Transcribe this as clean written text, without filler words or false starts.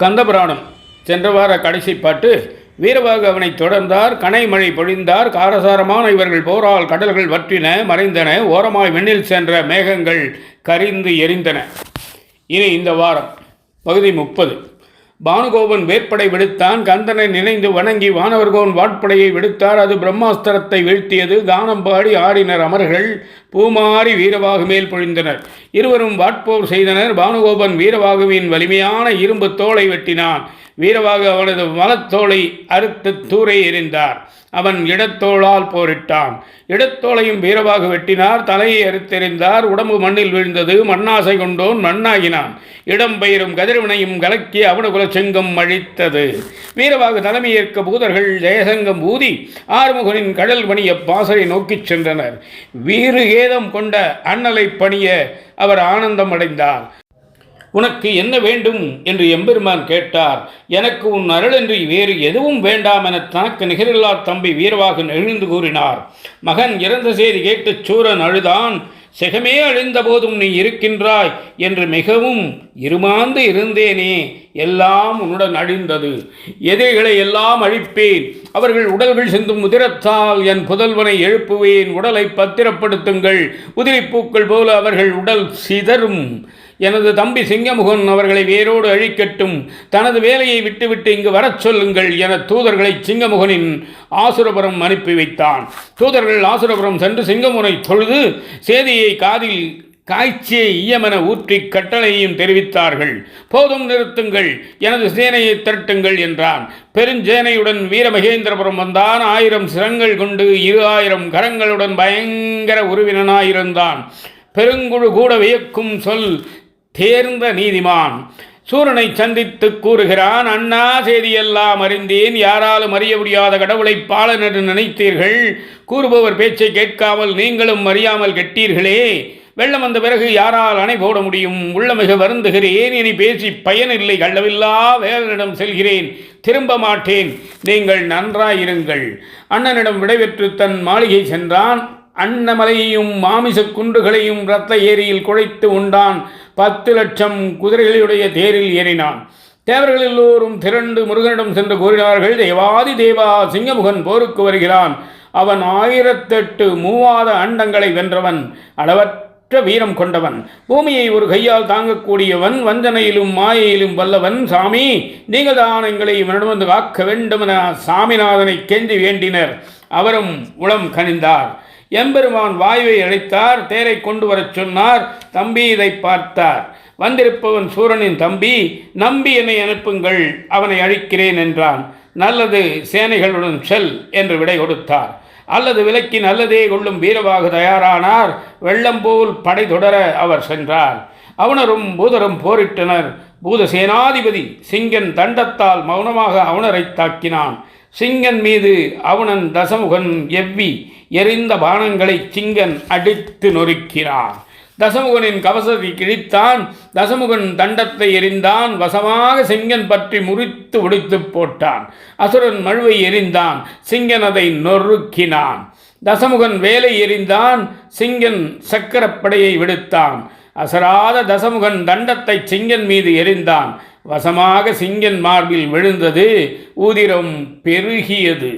கந்தபுராணம் சென்ற வார கடைசி பாட்டு. வீரவாகு அவனை தொடர்ந்தார். கனைமழை பொழிந்தார். காரசாரமான இவர்கள் போரால் கடல்கள் வற்றின, மறைந்தன. ஓரமாய் விண்ணில் சென்ற மேகங்கள் கரிந்து எரிந்தன. இனி இந்த வாரம் பகுதி 30. பானுகோபன் வேற்படை விடுத்தான். கந்தனை நினைந்து வணங்கி வானவர்கோன் வாட்படையை விடுத்தார். அது பிரம்மாஸ்திரத்தை வீழ்த்தியது. கானம் பாடி ஆடினர் அமர்கள். பூமாரி வீரவாகு மேல் பொழிந்தனர். இருவரும் வாட்போர் செய்தனர். பானுகோபன் வீரவாகுவின் வலிமையான இரும்பு தோலை வெட்டினான். வீரவாகு அவனது மலத்தோலை அறுத்து தூரை எறிந்தார். அவன் இடத்தோளால் போரிட்டான். இடத்தோளையும் வீரவாகு வெட்டினார். தலையை அறுத்தெறிந்தார். உடம்பு மண்ணில் வீழ்ந்தது. மண்ணாசை கொண்டோன் மண்ணாகினான். இடம்பெயரும் கதிரவனையும் கலக்கி அவனகுல செங்கம் அழித்தது. வீரவாகு தலைமையேற்க பூதர்கள் ஜெயசங்கம் ஊதி ஆறுமுகனின் கடல் பணிய பாசறை நோக்கிச் சென்றனர். வீறு ஏதம் கொண்ட அண்ணலை பணிய அவர் ஆனந்தம் அடைந்தார். உனக்கு என்ன வேண்டும் என்று எம்பெருமான் கேட்டார். எனக்கு உன் அருளன்றி வேறு எதுவும் வேண்டாம் என தனக்கு நிகரில்லா தம்பி வீரவாகு எழுந்து கூறினார். மகன் இறந்த செய்தி கேட்டு சூரன் அழுதான். செகமே அழிந்த போதும் நீ இருக்கின்றாய் என்று மிகவும் இருமாந்து இருந்தேனே, எல்லாம் உன்னுடன் அழிந்தது. எதிரிகளை எல்லாம் அழிப்பேன். அவர்கள் உடல்கள் சிந்தும் உதிரத்தால் என் புதல்வனை எழுப்புவேன். உடலை பத்திரப்படுத்துங்கள். உதிரிப்பூக்கள் போல அவர்கள் உடல் சிதறும். எனது தம்பி சிங்கமுகன் அவர்களை வேரோடு அழிக்கட்டும். தனது வேலையை விட்டுவிட்டு இங்கு வரச் சொல்லுங்கள் என தூதர்களை சிங்கமுகனின் ஆசுரபுரம் அனுப்பி வைத்தான். தூதர்கள் ஆசுரபுரம் சென்று சிங்கமுகனை தொழுது சேதியை காதில் காய்ச்சியை ஈயமென ஊற்றி கட்டளையையும் தெரிவித்தார்கள். போதும், நிறுத்துங்கள். எனது சேனையை திரட்டுங்கள் என்றான். பெருஞ்சேனையுடன் வீரமகேந்திரபுரம் வந்தான். 1000 சிரங்கள் கொண்டு 2000 கரங்களுடன் பயங்கர உருவினனாயிருந்தான். பெருங்குழு கூட வியக்கும் சொல் தேர்ந்த நீதிமான். சூரனை சந்தித்து கூறுகிறான். அண்ணா, செய்தியெல்லாம் அறிந்தேன். யாராலும் அறிய முடியாத கடவுளை பாலன் என்று நினைத்தீர்கள். கூறுபவர் பேச்சை கேட்காமல் நீங்களும் அறியாமல் கெட்டீர்களே. வெள்ளம் வந்த பிறகு யாரால் அணை போட முடியும்? உள்ளமிக வருந்துகிறேன். இனி பேசி பயனில்லை. கள்ளவில்லா வேலனிடம் செல்கிறேன். திரும்ப மாட்டேன். நீங்கள் நன்றாயிருங்கள். அண்ணனிடம் விடைபெற்று தன் மாளிகை சென்றான். அன்னமலையையும் மாமிச குன்றுகளையும் இரத்த ஏரியில் குழைத்து உண்டான். 10 லட்சம் குதிரைகளுடைய தேரில் ஏறினான். தேவர்கள் எல்லோரும் திரண்டு முருகனிடம் சென்று கூறினார்கள். தேவாதி தேவா, சிங்கமுகன் போருக்கு வருகிறான். அவன் 1008 மூவாத அண்டங்களை வென்றவன். அளவற்ற வீரம் கொண்டவன். பூமியை ஒரு கையால் தாங்கக்கூடியவன். வஞ்சனையிலும் மாயையிலும் வல்லவன். சாமி, நீங்கள் தான் எங்களை இவனிடமிருந்து காக்க வேண்டும் என சாமிநாதனை கெஞ்சி வேண்டினர். அவரும் உளம் கனிந்தார். எம்பெருமான் வாயுவை அழைத்தார். தேரை கொண்டு வரச் சொன்னார். தம்பி இதை பார்த்தார். வந்திருப்பவன் சூரனின் தம்பி. நம்பி என்னை அனுப்புங்கள், அவனை அழிக்கிறேன் என்றான். நல்லது, சேனைகளுடன் செல் என்று விடை கொடுத்தார். அல்லது விலக்கி நல்லதே கொள்ளும் வீரவாகு தயாரானார். வெள்ளம் போல் படை தொடர அவர் சென்றார். அவனரும் பூதரும் போரிட்டனர். பூத சேனாதிபதி சிங்கன் தண்டத்தால் மௌனமாக அவனரை தாக்கினான். சிங்கன் மீது அவனன் தசமுகன் எவ்வி எரிந்த பானங்களை சிங்கன் அடித்து நொறுக்கினான். தசமுகனின் கவசத்தை கிழித்தான். தசமுகன் தண்டத்தை எரிந்தான். வசமாக சிங்கன் பற்றி முறித்து ஒடித்து போட்டான். அசுரன் மழுவை எரிந்தான். சிங்கன் அதை நொறுக்கினான். தசமுகன் வேலை எறிந்தான். சிங்கன் சக்கரப்படையை விடுத்தான். அசராத தசமுகன் தண்டத்தை சிங்கன் மீது எறிந்தான். வசமாக சிங்கன் மார்பில் விழுந்தது. ஊதிரம் பெருகியது.